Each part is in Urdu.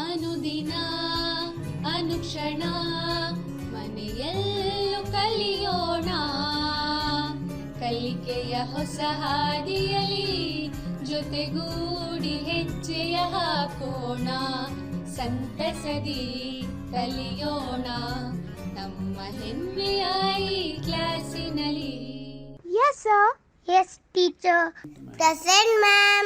ಅನುದಿನ ಅನುಕ್ಷಣ ಮನೆಯಲ್ಲೂ ಕಲಿಯೋಣ, ಕಲಿಕೆಯ ಹೊಸ ಹಾದಿಯಲಿ ಜೊತೆಗೂಡಿ ಹೆಜ್ಜೆಯ ಹಾಕೋಣ, ಸಂತಸದಿ ಕಲಿಯೋಣ ನಮ್ಮ ಹೆಮ್ಮೆಯ ಈ ಕ್ಲಾಸಿನಲ್ಲಿ. Yes, sir. Yes, teacher. Present, ma'am.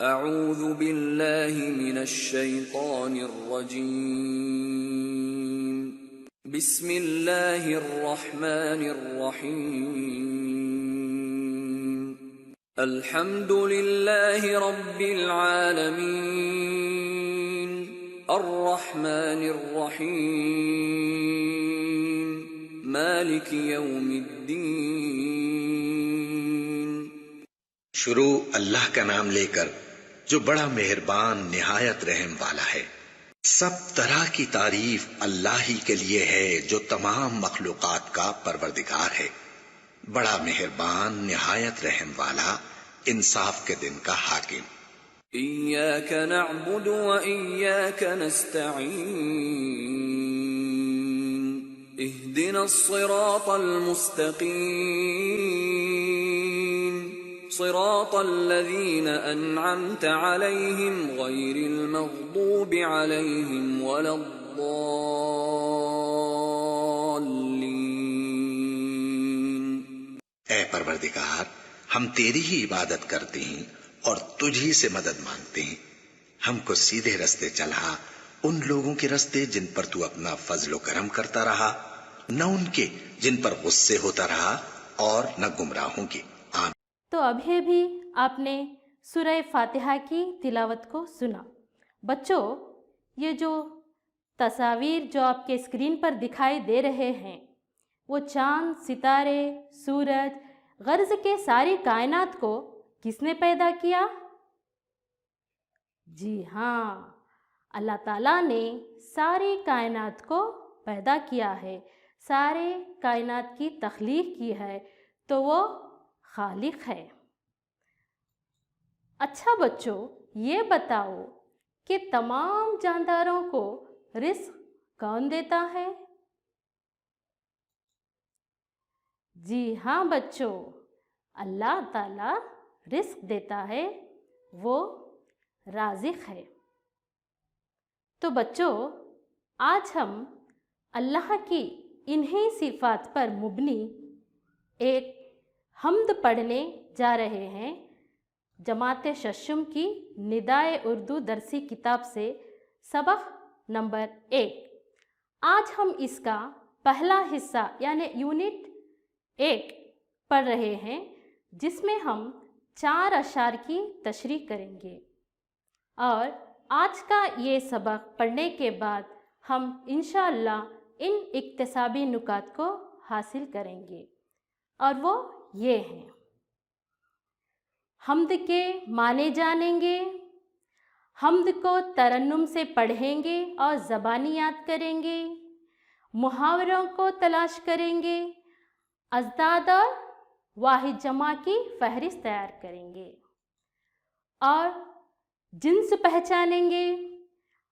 أعوذ بالله من الشيطان الرجيم. بسم الله الرحمن الرحيم. الحمد لله رب العالمين الرحمن الرحيم مالك يوم الدين. شروع اللہ کا نام لے کر جو بڑا مہربان نہایت رحم والا ہے. سب طرح کی تعریف اللہ ہی کے لیے ہے جو تمام مخلوقات کا پروردگار ہے، بڑا مہربان نہایت رحم والا، انصاف کے دن کا حاکم. إياك نعبد وإياك نستعين اهدنا الصراط المستقيم صراط الذين أنعمت عليهم غير المغضوب عليهم ولا الضالين. اے پروردگار، ہم تیری ہی عبادت کرتے ہیں اور تجھ ہی سے مدد مانگتے ہیں. ہم کو سیدھے رستے چلا، ان لوگوں کے رستے جن پر تو اپنا فضل و کرم کرتا رہا، نہ ان کے جن پر غصے ہوتا رہا، اور نہ گمراہوں کے. آمین. تو ابھی بھی آپ نے سورہ فاتحہ کی تلاوت کو سنا. بچوں، یہ جو تصاویر جو آپ کے اسکرین پر دکھائی دے رہے ہیں، وہ چاند، ستارے، سورج، غرض کے ساری کائنات کو کس نے پیدا کیا؟ جی ہاں، اللہ تعالیٰ نے ساری کائنات کو پیدا کیا ہے، سارے کائنات کی تخلیق کی ہے، تو وہ خالق ہے. اچھا بچوں، یہ بتاؤ کہ تمام جانداروں کو رزق کون دیتا ہے؟ جی ہاں بچوں، اللہ تعالیٰ رزق دیتا ہے، وہ رازق ہے. تو بچوں، آج ہم اللہ کی انہی صفات پر مبنی ایک حمد پڑھنے جا رہے ہیں، جماعت ششم کی ندائے اردو درسی کتاب سے سبق نمبر 1. آج ہم اس کا پہلا حصہ یعنی یونٹ 1 پڑھ رہے ہیں، جس میں ہم 4 اشعار کی تشریح کریں گے. اور آج کا یہ سبق پڑھنے کے بعد ہم انشاءاللہ ان اکتسابی نکات کو حاصل کریں گے، اور وہ یہ ہیں: حمد کے معنی جانیں گے، حمد کو ترنم سے پڑھیں گے اور زبانی یاد کریں گے، محاوروں کو تلاش کریں گے، ازداد اور واحد جمع کی فہرست تیار کریں گے، اور جنس پہچانیں گے،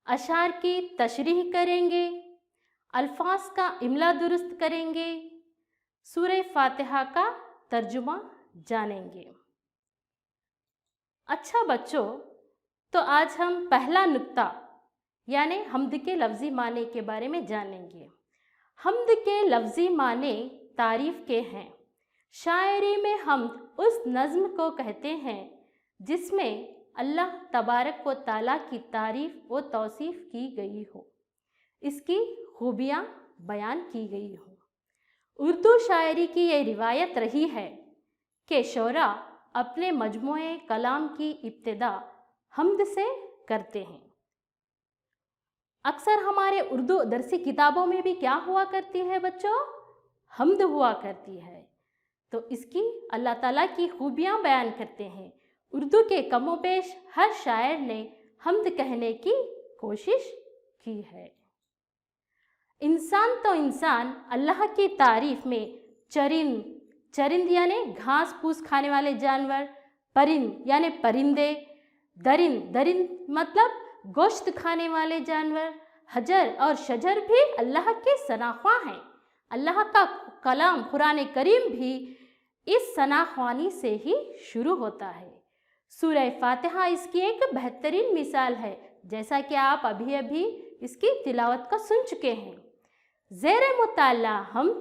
اشعار کی تشریح کریں گے، الفاظ کا املا درست کریں گے، سورہ فاتحہ کا ترجمہ جانیں گے. اچھا بچوں، تو آج ہم پہلا نقطہ یعنی حمد کے لفظی معنی کے بارے میں جانیں گے۔ حمد کے لفظی معنی تعریف کے ہیں۔ شاعری میں حمد اس نظم کو کہتے ہیں جس میں اللہ تبارک و تعالیٰ کی تعریف و توصیف کی گئی ہو، اس کی خوبیاں بیان کی گئی ہوں۔ اردو شاعری کی یہ روایت رہی ہے کہ شعراء اپنے مجموعے کلام کی ابتدا حمد سے کرتے ہیں۔ اکثر ہمارے اردو درسی کتابوں میں بھی کیا ہوا کرتی ہے بچوں؟ حمد ہوا کرتی ہے۔ تو اس کی اللہ تعالیٰ کی خوبیاں بیان کرتے ہیں۔ اردو کے کم و بیش ہر شاعر نے حمد کہنے کی کوشش کی ہے۔ انسان تو انسان اللہ کی تعریف میں چرند یعنی گھاس پھوس کھانے والے جانور، پرند یعنی پرندے، درند مطلب گوشت کھانے والے جانور، حجر اور شجر بھی اللہ کے ثناخواں ہیں۔ اللہ کا کلام قرآن کریم بھی اس ثناخوانی سے ہی شروع ہوتا ہے۔ سورہ فاتحہ اس کی ایک بہترین مثال ہے، جیسا کہ آپ ابھی اس کی تلاوت کا سن چکے ہیں۔ زیر مطالعہ حمد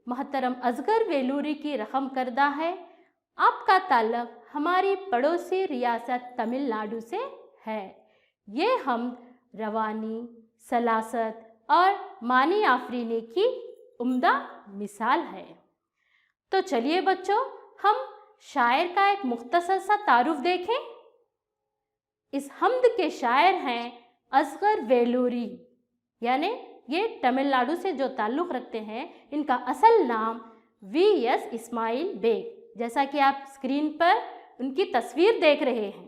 محترم اصغر ویلوری کی رقم کردہ ہے۔ آپ کا تعلق ہماری پڑوسی ریاست تمل ناڈو سے ہے۔ یہ حمد روانی، سلاست اور معنی آفرینے کی عمدہ مثال ہے۔ تو چلیے بچوں، ہم شاعر کا ایک مختصر سا تعارف دیکھیں۔ اس حمد کے شاعر ہیں اصغر ویلوری، یعنی یہ تمل ناڈو سے جو تعلق رکھتے ہیں۔ ان کا اصل نام وی ایس اسماعیل بیگ، جیسا کہ آپ اسکرین پر ان کی تصویر دیکھ رہے ہیں۔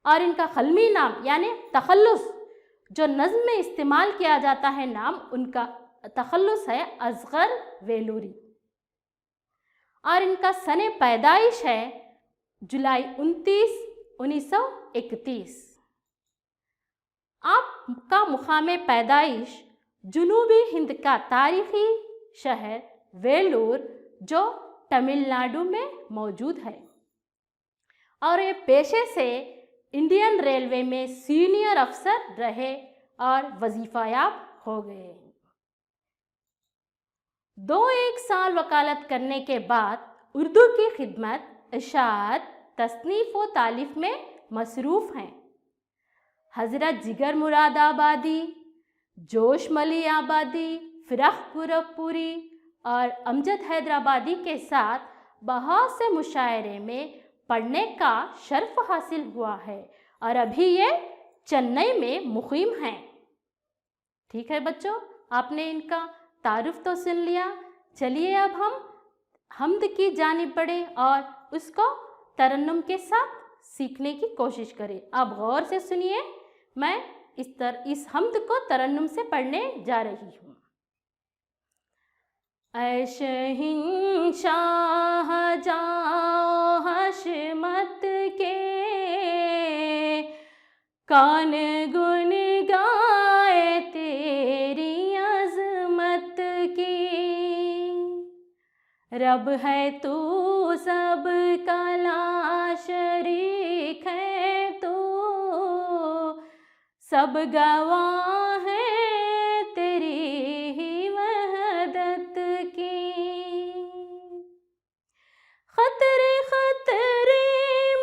اور ان کا قلمی نام یعنی تخلص جو نظم میں استعمال کیا جاتا ہے نام، ان کا تخلص ہے اصغر ویلوری۔ اور ان کا سن پیدائش ہے جولائی 29، 1931۔ آپ کا مقام پیدائش جنوبی ہند کا تاریخی شہر ویلور جو تمل ناڈو میں موجود ہے، اور یہ پیشے سے انڈین ریلوے میں سینئر افسر رہے اور وظیفہ یاب ہو گئے۔ 1 سال وکالت کرنے کے بعد اردو کی خدمت، اشاعت، تصنیف و تالیف میں مصروف ہیں۔ حضرت جگر مراد آبادی، جوش ملی آبادی، فرخ پوری اور امجد حیدرآبادی کے ساتھ بہت سے مشاعرے میں پڑھنے کا شرف حاصل ہوا ہے، اور ابھی یہ چنئی میں مقیم ہیں۔ ٹھیک ہے بچوں، آپ نے ان کا تعارف تو سن لیا۔ چلیے اب ہم حمد کی جانب بڑھیں اور اس کو ترنم کے ساتھ سیکھنے کی کوشش کریں۔ اب غور سے سنیے، میں اس حمد کو ترنم سے پڑھنے جا رہی ہوں۔ اے شہنشاہ جاؤ حشمت کے، کون گن گائے تیری عظمت کی، رب ہے تو سب کا لا شریک ہے تو، سب گواہ ہیں تیری ہی وحدت کی، خطرے خطرے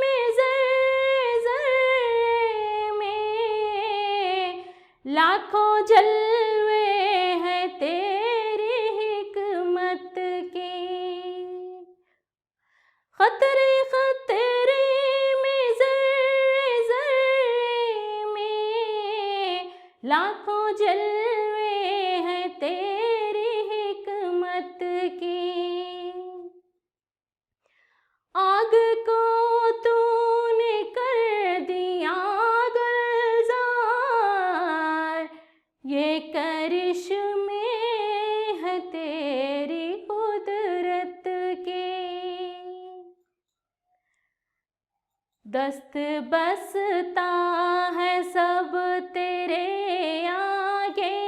میں زر میں لاکھوں جلوے ہیں تیری حکمت کی، خطرے خطرے میں زر میں لاکھوں جلوے ہیں تیری حکمت کی، آگ کو تو نے کر دیا گلزار، یہ کرشمے ہے تیری قدرت کے، دست بستا ہے سب تیرے آگے،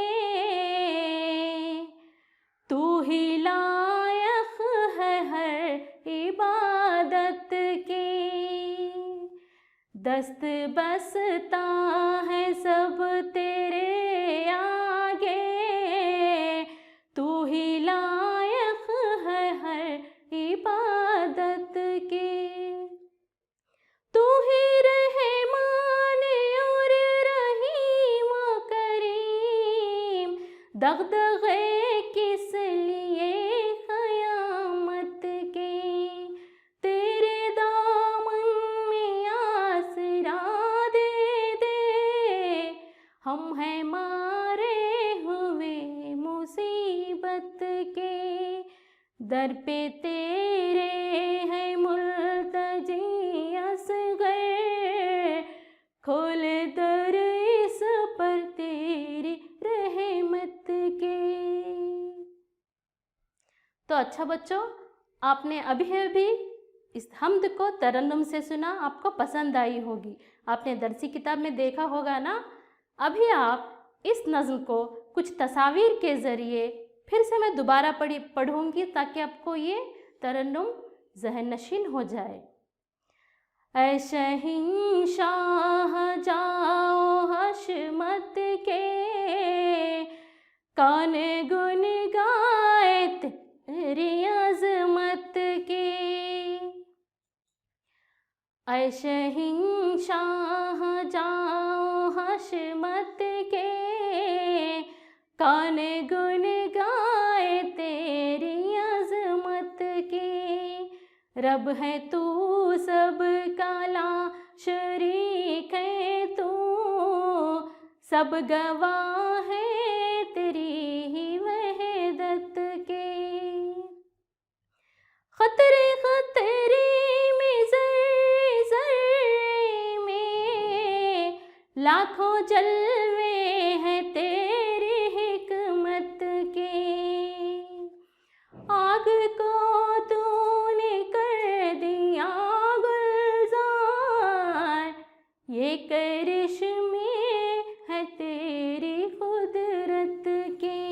تو ہی لائق ہے ہر عبادت کی، دست بستا ہے سب تیرے دغدغے کس لیے قیامت کے، تیرے دامن میں آسرا دے دے، ہم ہیں مارے ہوئے مصیبت کے، در پہ تیرے ہے ملتجی اصغر، کھول در اس پر تیری رحمت کے۔ تو اچھا بچوں، آپ نے ابھی اس حمد کو ترنم سے سنا، آپ کو پسند آئی ہوگی، آپ نے درسی کتاب میں دیکھا ہوگا نا۔ ابھی آپ اس نظم کو کچھ تصاویر کے ذریعے پھر سے میں دوبارہ پڑھوں گی تاکہ آپ کو یہ ترنم ذہن نشین ہو جائے۔ اے شہنشاہ جاؤ حشمت کے، کون گن گائے تیری عظمت کے، اے شہنشاہ جاؤ حشمت کے، کون گن گائے تیری عظمت کے، رب ہے تو سب کا لا شریک ہے تو، سب گواہ ہے تیری ہی وحدت کے، خطرے خطرے میں ذرے ذرے میں لاکھوں جلوے ہیں تیری حکمت کے، آگ کو تو نے کر دیا گلزار، یہ کرشمے ہے تیری قدرت کے،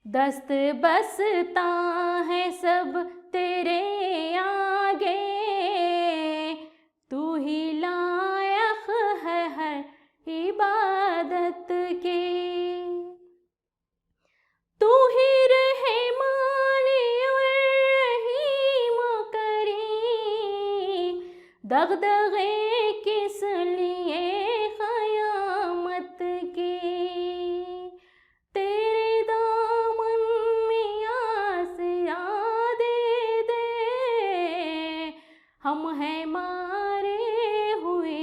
دست بستا ہے سب تیرے آگے، تو ہی لائق ہے ہر عبادت کے، تو ہی رحمان اور رحیم و کریم، دغدغے کس لیے قیامت کے، تیرے دامن میں آسرا دے دے، ہم ہیں مارے ہوئے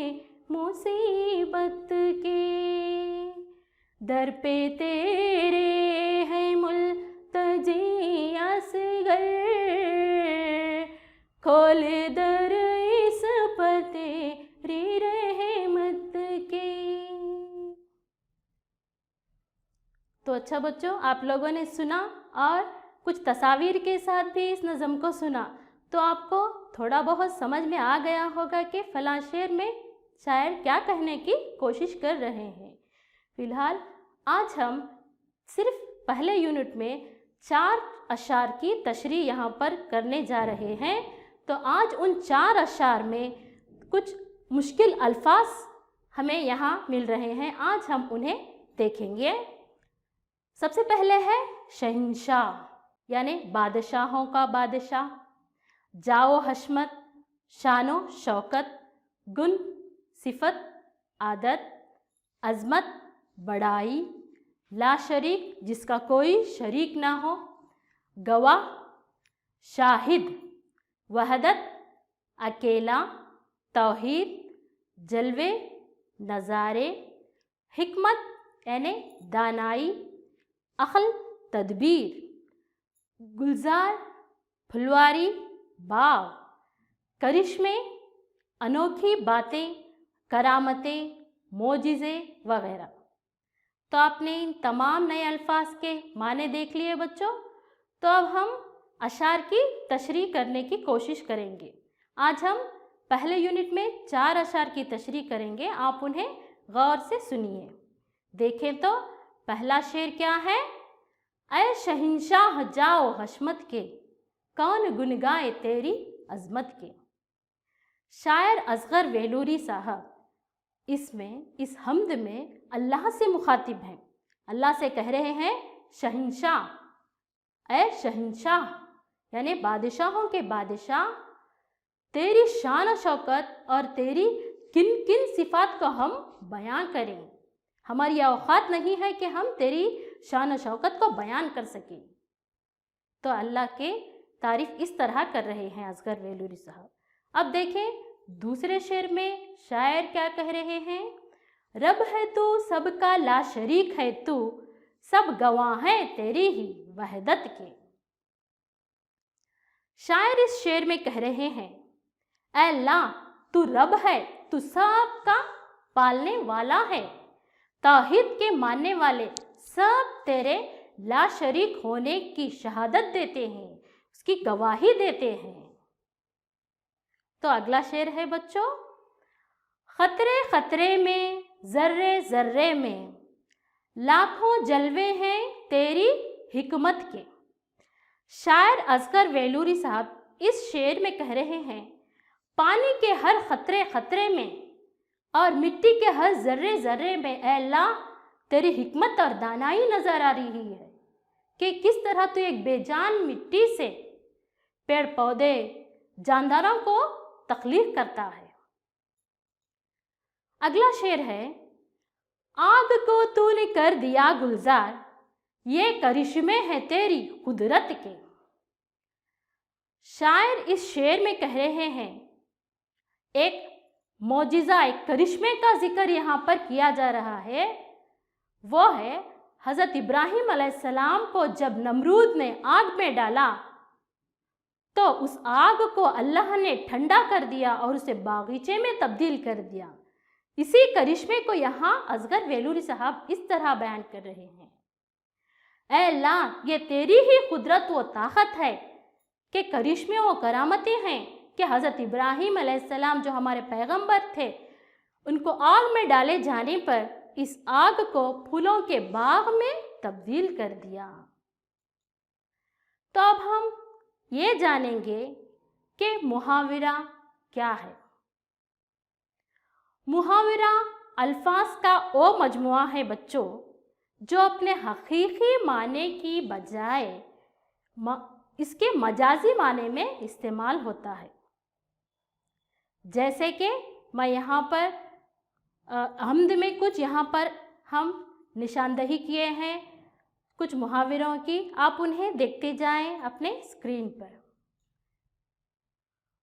مصیبت کے، در پہ تیرے ہے ملتجی اصغر، کھول در اس پر تیری رحمت کے۔ تو اچھا بچوں، آپ لوگوں نے سنا اور کچھ تصاویر کے ساتھ بھی اس نظم کو سنا، تو آپ کو تھوڑا بہت سمجھ میں آ گیا ہوگا کہ فلاں شعر میں شاعر کیا کہنے کی کوشش کر رہے ہیں۔ فی الحال آج ہم صرف پہلے یونٹ میں 4 اشعار کی تشریح یہاں پر کرنے جا رہے ہیں، تو آج ان 4 اشعار میں کچھ مشکل الفاظ ہمیں یہاں مل رہے ہیں، آج ہم انہیں دیکھیں گے۔ سب سے پہلے ہے شہنشاہ، یعنی بادشاہوں کا بادشاہ، جاؤ حشمت، شان و شوکت، گن صفت عادت، عظمت بڑائی، لا شریک جس کا کوئی شریک نہ ہو، گواہ شاہد، وحدت اکیلا، توحید جلوے نظارے، حکمت یعنی دانائی، عقل تدبیر، گلزار پھلواری باغ، کرشمے انوکھی باتیں، کرامتیں معجزے وغیرہ۔ تو آپ نے ان تمام نئے الفاظ کے معنی دیکھ لیے بچوں، تو اب ہم اشعار کی تشریح کرنے کی کوشش کریں گے۔ آج ہم پہلے یونٹ میں 4 اشعار کی تشریح کریں گے، آپ انہیں غور سے سنیے۔ دیکھیں تو پہلا شعر کیا ہے؟ اے شہنشاہ جاؤ حشمت کے، کون گنگائے تیری عظمت کے۔ شاعر اصغر ویلوری صاحب اس حمد میں اللہ سے مخاطب ہیں، اللہ سے کہہ رہے ہیں شہنشاہ، اے شہنشاہ یعنی بادشاہوں کے بادشاہ، تیری شان و شوکت اور تیری کن کن صفات کو ہم بیان کریں۔ ہماری اوقات نہیں ہے کہ ہم تیری شان و شوکت کو بیان کر سکیں۔ تو اللہ کے تعریف اس طرح کر رہے ہیں اصغر ویلوری صاحب۔ اب دیکھیں دوسرے شعر میں شاعر کیا کہہ رہے ہیں، رب ہے تو سب کا لا شریک ہے تو، سب گواہ ہیں تیری ہی وحدت کے۔ شاعر اس شعر میں کہہ رہے ہیں، اے اللہ تو رب ہے، تو سب کا پالنے والا ہے، توحید کے ماننے والے سب تیرے لا شریک ہونے کی شہادت دیتے ہیں، اس کی گواہی دیتے ہیں۔ تو اگلا شعر ہے بچوں، خطرے خطرے میں ذرے ذرے میں لاکھوں جلوے ہیں تیری حکمت کے۔ شاعر اصغر ویلوری صاحب اس شعر میں کہہ رہے ہیں، پانی کے ہر خطرے خطرے میں اور مٹی کے ہر ذرے ذرے میں اے اللہ تیری حکمت اور دانائی نظر آ رہی ہے کہ کس طرح تو ایک بے جان مٹی سے پیڑ پودے جانداروں کو تخلیق کرتا ہے۔ اگلا شعر ہے، آگ کو تو نے کر دیا گلزار، یہ کرشمے ہیں تیری قدرت کے۔ شاعر اس شعر میں کہہ رہے ہیں، ایک معجزہ، ایک کرشمے کا ذکر یہاں پر کیا جا رہا ہے، وہ ہے حضرت ابراہیم علیہ السلام کو جب نمرود نے آگ میں ڈالا تو اس آگ کو اللہ نے ٹھنڈا کر دیا اور اسے باغیچے میں تبدیل کر دیا۔ اسی کرشمے کو یہاں اصغر ویلوری صاحب اس طرح بیان کر رہے ہیں، اے اللہ یہ تیری ہی قدرت و طاقت ہے کہ کرشمے و کرامتیں ہیں کہ حضرت ابراہیم علیہ السلام جو ہمارے پیغمبر تھے، ان کو آگ میں ڈالے جانے پر اس آگ کو پھولوں کے باغ میں تبدیل کر دیا۔ تو اب ہم یہ جانیں گے کہ محاورہ کیا ہے۔ محاورہ الفاظ کا وہ مجموعہ ہے بچوں جو اپنے حقیقی معنی کی بجائے اس کے مجازی معنی میں استعمال ہوتا ہے۔ جیسے کہ میں یہاں پر حمد میں کچھ یہاں پر ہم نشاندہی کیے ہیں کچھ محاوروں کی، آپ انہیں دیکھتے جائیں اپنے اسکرین پر۔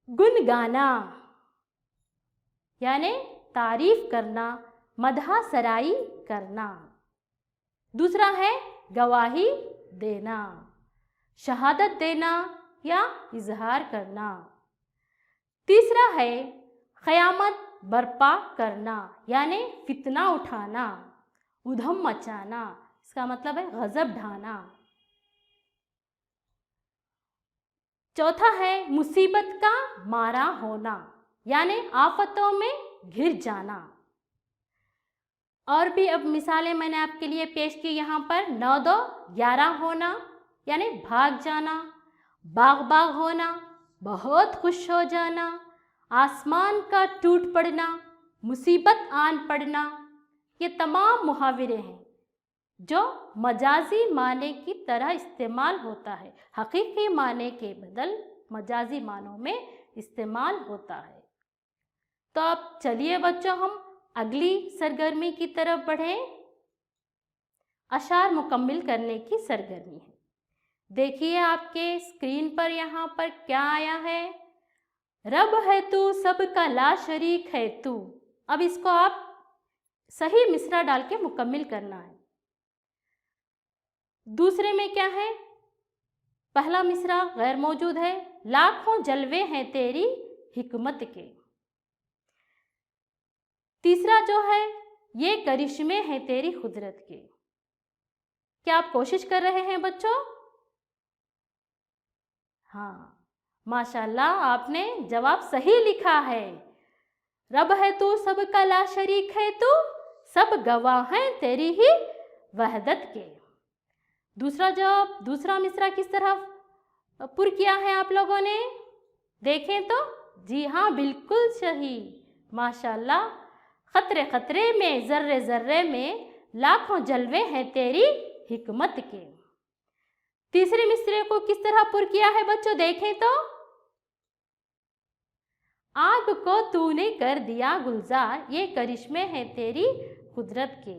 گنگانا یعنی تعریف کرنا، مدح سرائی کرنا۔ دوسرا ہے گواہی دینا، شہادت دینا یا اظہار کرنا۔ تیسرا ہے قیامت برپا کرنا یعنی فتنہ اٹھانا، ادھم مچانا، اس کا مطلب ہے غضب ڈھانا۔ چوتھا ہے مصیبت کا مارا ہونا یعنی آفتوں میں گھر جانا۔ اور بھی اب مثالیں میں نے آپ کے لیے پیش کی یہاں پر، 9 2 11 ہونا یعنی بھاگ جانا، باغ باغ ہونا، بہت خوش ہو جانا، آسمان کا ٹوٹ پڑنا، مصیبت آن پڑنا۔ یہ تمام محاورے ہیں جو مجازی معنی کی طرح استعمال ہوتا ہے، حقیقی معنی کے بدل مجازی معنوں میں استعمال ہوتا ہے۔ تو اب چلیے بچوں ہم اگلی سرگرمی کی طرف بڑھیں۔ اشعار مکمل کرنے کی سرگرمی ہے۔ دیکھیے آپ کے اسکرین پر یہاں پر کیا آیا ہے، رب ہے تو سب کا لا شریک ہے تو۔ اب اس کو آپ صحیح مصرع ڈال کے مکمل کرنا ہے۔ دوسرے میں کیا ہے، پہلا مصرع غیر موجود ہے، لاکھوں جلوے ہیں تیری حکمت کے۔ تیسرا جو ہے، یہ کرشمے ہیں تیری قدرت کے۔ کیا آپ کوشش کر رہے ہیں بچوں؟ ہاں ماشاءاللہ آپ نے جواب صحیح لکھا ہے۔ رب ہے تو سب کا لا شریک ہے تو، سب گواہ ہیں تیری ہی وحدت کے۔ دوسرا جواب، دوسرا مصرع کس طرح پر کیا ہے آپ لوگوں نے دیکھیں تو؟ جی ہاں بالکل صحیح، ماشاءاللہ۔ خطرے خطرے میں ذرے ذرے میں لاکھوں جلوے ہیں تیری حکمت کے۔ تیسرے مصرعے کو کس طرح پر کیا ہے بچوں دیکھیں تو، آگ کو تو نے کر دیا گلزار، یہ کرشمے ہیں تیری قدرت کے۔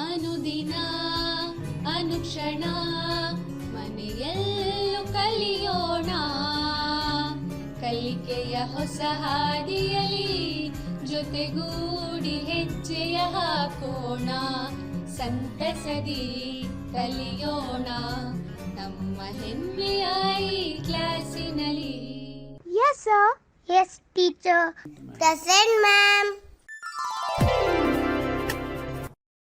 ಅನುದಿನ ಅನುಕ್ಷಣ ಮನೆಯಲ್ಲೂ ಕಲಿಯೋಣ, ಕಲಿಕೆಯ ಹೊಸ ಹಾದಿಯಲಿ ಜೊತೆಗೂಡಿ ಹೆಜ್ಜೆಯ ಹಾಕೋಣ, ಸಂತಸದಿ ಕಲಿಯೋಣ ನಮ್ಮ ಹೆಮ್ಮೆಯ ಈ ಕ್ಲಾಸಿನಲ್ಲಿ. Yes, sir. Yes, teacher. Present, ma'am.